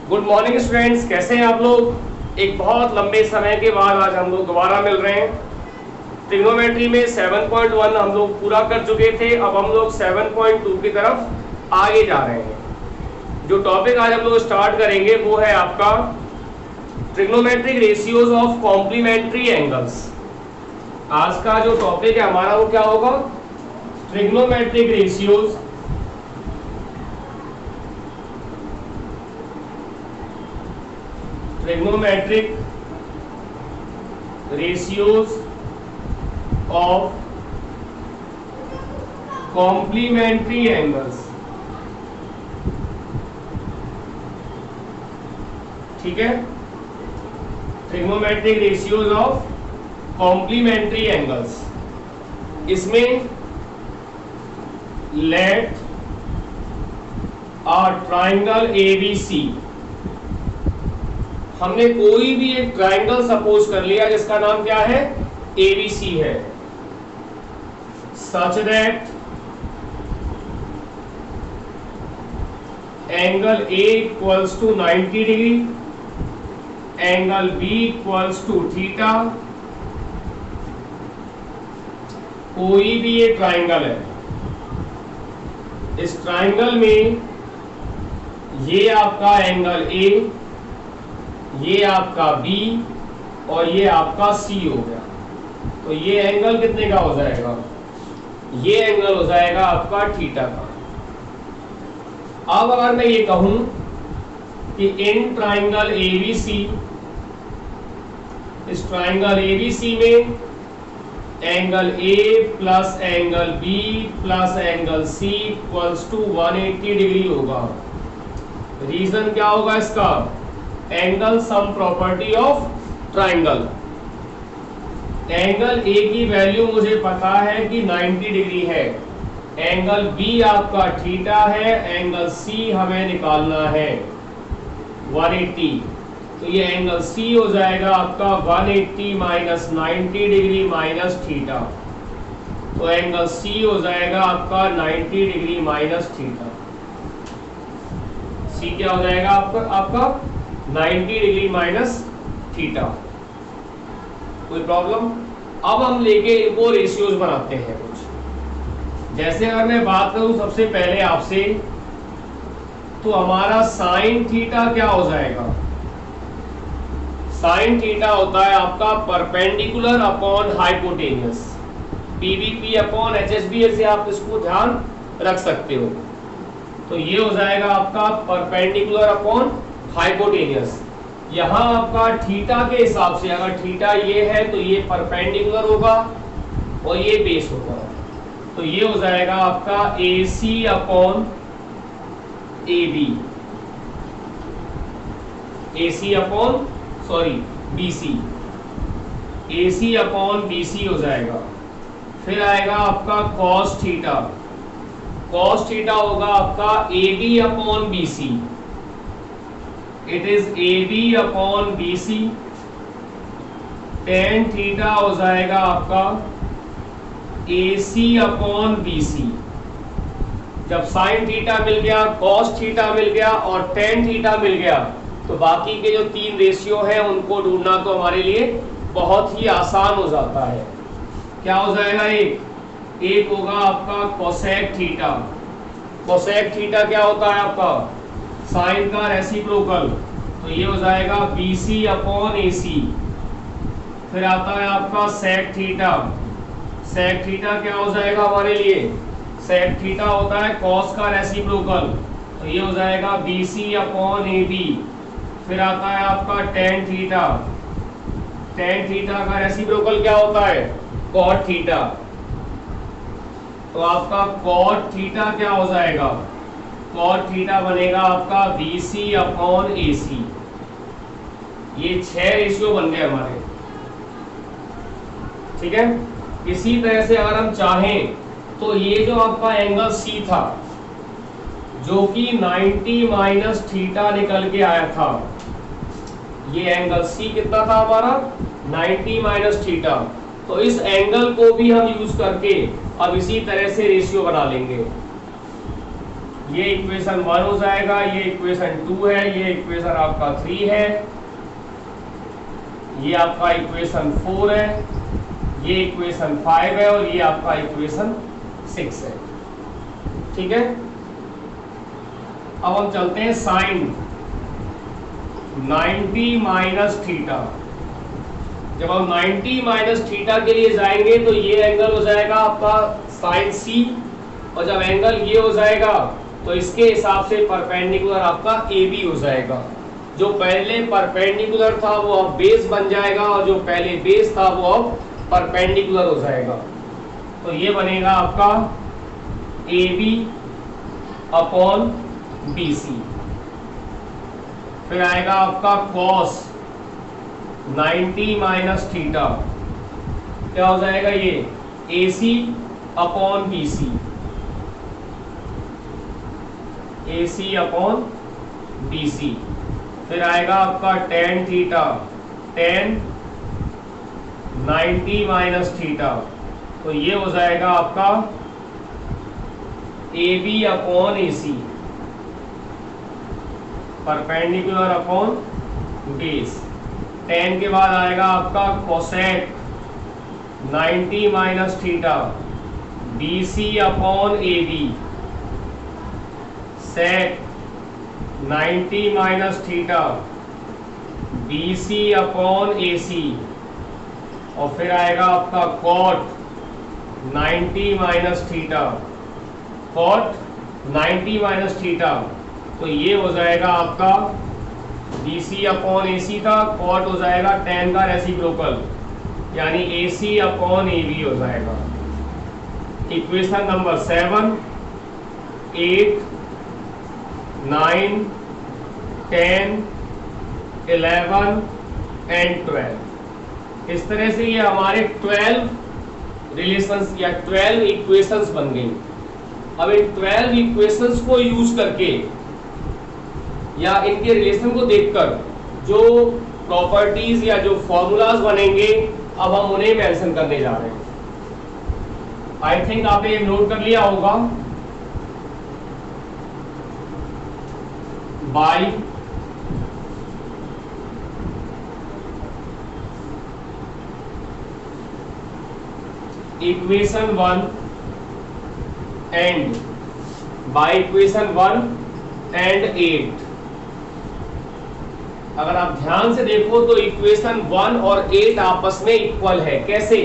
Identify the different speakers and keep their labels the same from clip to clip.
Speaker 1: Good morning students, कैसे हैं आप लोग। एक बहुत लंबे समय के बाद आज हम लोग दोबारा मिल रहे हैं। ट्रिग्नोमेट्री में 7.1 हम लोग पूरा कर चुके थे। अब हम लोग 7.2 की तरफ आगे जा रहे हैं। जो टॉपिक आज हम लोग स्टार्ट करेंगे वो है आपका trigonometric ratios of complementary angles. आज का जो टॉपिक है हमारा वो क्या होगा, trigonometric ratios trigonometric ratios of complementary angles. ठीक है, trigonometric ratios of complementary angles. इसमें लेट अ ट्राइंगल एबीसी, हमने कोई भी एक ट्राइंगल सपोज कर लिया जिसका नाम क्या है, एबीसी है, such that angle A equals to 90 degree, angle B equals to theta. कोई भी ये ट्राइंगल है, इस ट्राइंगल में ये आपका एंगल ए, ये आपका B और ये आपका C हो गया। तो ये एंगल कितने का हो जाएगा, ये एंगल हो जाएगा आपका थीटा का। अब अगर मैं ये कहूं कि इन ट्राइंगल ABC, इस ट्राइंगल ABC में angle A plus angle B plus angle C equals to 180 degree होगा। रीजन क्या होगा इसका, angle sum property of triangle. Angle A की वैल्यू मुझे पता है कि 90 डिग्री है, एंगल बी आपका थीटा है, एंगल सी हमें निकालना है 180। तो ये एंगल सी हो जाएगा आपका 180 माइनस 90 डिग्री माइनस थीटा। तो एंगल सी हो जाएगा आपका 90 डिग्री माइनस थीटा। सी क्या हो जाएगा आपका 90 डिग्री माइनस थीटा। कोई प्रॉब्लम। अब हम लेके इनको रेशियोज बनाते हैं कुछ। जैसे अगर मैं बात करूं सबसे पहले आपसे, तो हमारा साइन थीटा क्या हो जाएगा, साइन थीटा होता है आपका perpendicular upon hypotenuse, PVP upon HSB, ऐसे आप इसको ध्यान रख सकते हो। तो ये हो जाएगा आपका परपेंडिकुलर अपॉन हाइपोटेनियस। यहां आपका थीटा के हिसाब से, अगर थीटा ये है तो ये परपेंडिकुलर होगा और ये बेस होगा। तो ये हो जाएगा आपका AC upon AB, AC upon BC, AC upon BC हो जाएगा। फिर आएगा आपका cos थीटा, cos थीटा होगा आपका AB upon BC, it is AB upon BC। tan theta हो जाएगा आपका AC अपॉन BC। जब sin थीटा मिल गया, cos थीटा मिल गया और tan थीटा मिल गया, तो बाकी के जो तीन रेशियो हैं उनको ढूंढना तो हमारे लिए बहुत ही आसान हो जाता है। क्या हो जाएगा, एक होगा आपका cosec थीटा। cosec थीटा क्या होता है आपका, साइन का रेसिप्रोकल। तो ये हो जाएगा BC अपॉन AC। फिर आता है आपका sec थीटा। sec थीटा क्या हो जाएगा हमारे लिए, sec थीटा होता है cos का रेसिप्रोकल। तो ये हो जाएगा BC अपॉन AB। फिर आता है आपका tan थीटा। tan थीटा का रेसिप्रोकल क्या होता है, cot थीटा। तो आपका cot थीटा क्या हो जाएगा, cot थीटा बनेगा आपका BC अपॉन AC। ये 6 रेशियो बन गए हमारे। ठीक है, इसी तरह से अगर हम चाहें तो ये जो आपका एंगल C था, जो कि 90 माइनस थीटा निकल के आया था, ये एंगल C कितना था हमारा 90 माइनस थीटा। तो इस एंगल को भी हम यूज करके अब इसी तरह से रेशियो बना लेंगे। ये इक्वेशन 1 हो जाएगा, ये इक्वेशन 2 है, ये इक्वेशन आपका 3 है, ये आपका इक्वेशन 4 है, ये इक्वेशन 5 है और ये आपका इक्वेशन 6 है। ठीक है, अब हम चलते हैं साइन 90 माइनस थीटा। जब हम 90 माइनस थीटा के लिए जाएंगे तो ये एंगल हो जाएगा आपका साइन सी, और जब एंगल ये हो जाएगा तो इसके हिसाब से परपेंडिकुलर आपका ए बी हो जाएगा। जो पहले परपेंडिकुलर था वो अब बेस बन जाएगा, और जो पहले बेस था वो अब परपेंडिकुलर हो जाएगा। तो ये बनेगा आपका A B upon B C. फिर आएगा आपका कॉस 90 माइनस थीटा, क्या हो जाएगा ये A C upon B C, A C upon B C. फिर आएगा आपका tan theta, tan 90 minus theta, तो ये हो जाएगा आपका A B upon A C, perpendicular upon base. Tan के बाद आएगा आपका cosec 90 minus theta, B C upon A B, sec 90 minus theta, B C upon A C, और फिर आएगा आपका cot 90 minus theta, cot 90 minus theta, तो ये हो जाएगा आपका बी सी अपॉन ए सी था, कॉट हो जाएगा टेन का रेसिप्रोकल, यानी ए सी अपॉन ए बी हो जाएगा। Equation number 7, 8, 9, 10, 11 and 12। इस तरह से ये हमारे 12 रिलेशंस या 12 इक्वेशंस बन गई। अब इन 12 इक्वेशंस को यूज करके या इनके रिलेशन को देखकर जो प्रॉपर्टीज या जो फॉर्मूलाज बनेंगे, अब हम उन्हें मेंशन करने जा रहे हैं। आई थिंक आपने ये नोट कर लिया होगा। By equation 1 and by equation 1 and 8। अगर आप ध्यान से देखो तो इक्वेशन 1 और 8 आपस में इक्वल है। कैसे?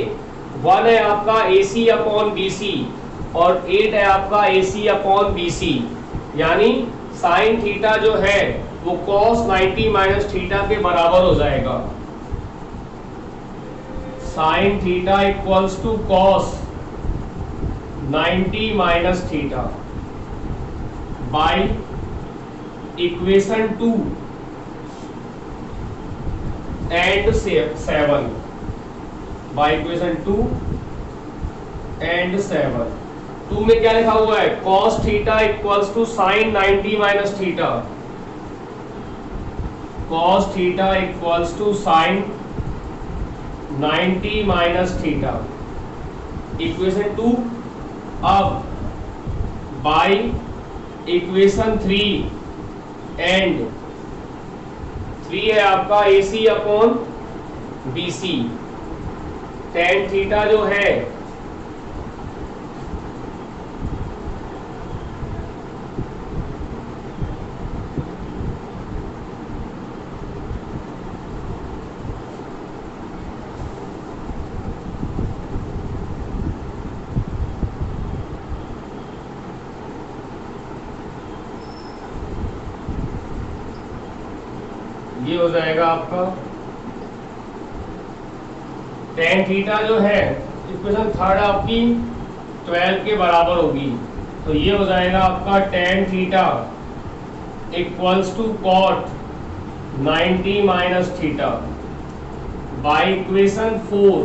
Speaker 1: 1 है आपका ए सी अपॉन बी सी और 8 है आपका ए सी अपॉन बी सी, यानी साइन थीटा जो है वो कॉस 90 माइनस थीटा के बराबर हो जाएगा। Sine theta equals to cos 90 minus theta by equation 2 and 7, by equation 2 and 7। 2 में क्या लिखा हुआ है? cos theta equals to sine 90 minus theta, cos theta equals to sine 90 minus theta, equation 2। अब बाई इक्वेशन 3 एंड 3 है आपका A C upon B C, tan theta जो है ये हो जाएगा आपका टेन थीटा जो है इक्वेशन 3 आपकी 12 के बराबर होगी, तो ये हो जाएगा आपका tan theta equals to cot 90 minus theta by equation 4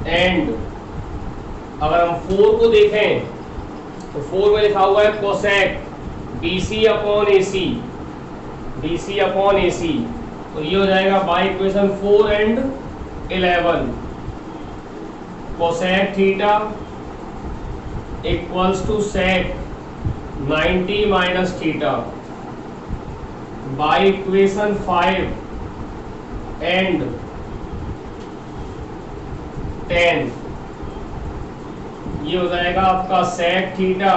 Speaker 1: and अगर हम 4 को देखें तो 4 में लिखा हुआ है cosec B C upon A C, B C upon A C, तो ये हो जाएगा by equation 4 and 11 cosec theta equals to sec 90 minus theta by equation 5 and 10। ये हो जाएगा आपका sec theta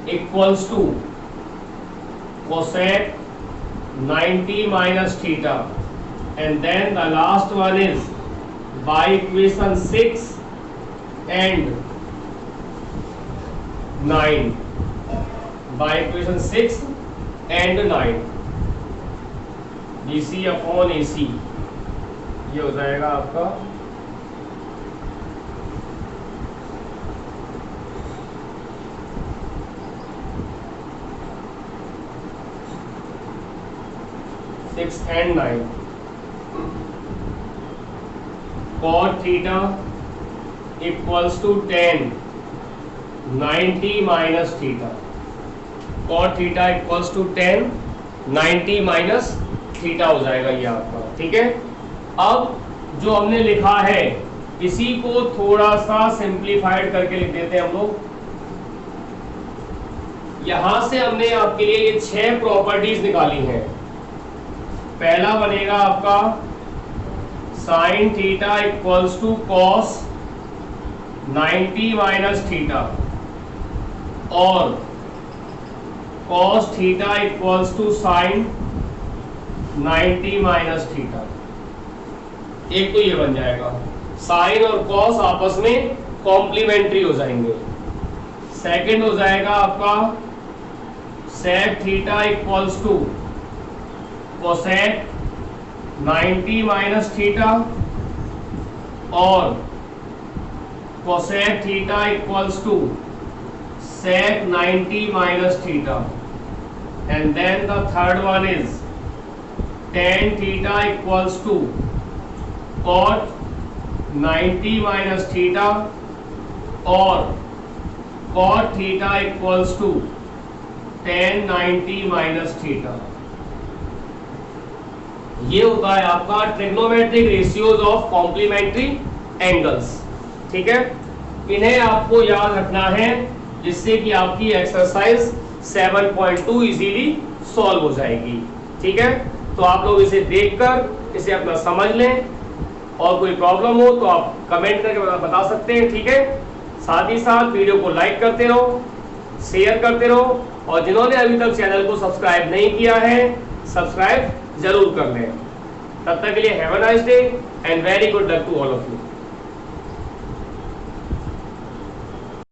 Speaker 1: equals to cosec 90 minus theta, and then the last one is by equation 6 and 9, by equation 6 and 9 BC upon AC। ये हो जाएगा आपका and 9 cot theta equals to 10 90 minus theta, cot theta equals to 10 90 minus theta हो जाएगा ये आपका। ठीक है, अब जो हमने लिखा है इसी को थोड़ा सा सिंप्लीफाइड करके लिख देते हैं हम लोग। यहां से हमने आपके लिए ये 6 प्रॉपर्टीज निकाली हैं। पहला बनेगा आपका sine theta equals to cos 90 minus theta और cos theta equals to sine 90 minus theta. एक तो ये बन जाएगा, साइन और कॉस आपस में कॉम्प्लीमेंट्री हो जाएंगे। सेकंड हो जाएगा आपका sec theta equals to cosec 90 minus theta और cosec theta equals to sec 90 minus theta. And then the third one is tan theta equals to cot 90 minus theta और cot theta equals to tan 90 minus theta. ये होता है आपका trigonometric ratios of complementary angles. ठीक है, इन्हें आपको याद रखना है जिससे कि आपकी एक्सरसाइज 7.2 इजीली सॉल्व हो जाएगी। ठीक है, तो आप लोग इसे देखकर इसे अपना समझ लें और कोई प्रॉब्लम हो तो आप कमेंट करके बता सकते हैं। ठीक है, साथ ही साथ वीडियो को लाइक करते रहो, शेयर करते रहो और जिन्होंने अभी तक चैनल को सब्सक्राइब नहीं किया है सब्सक्राइब जरूर कर लें। तब तक के लिए have a nice day and very good luck to all of you.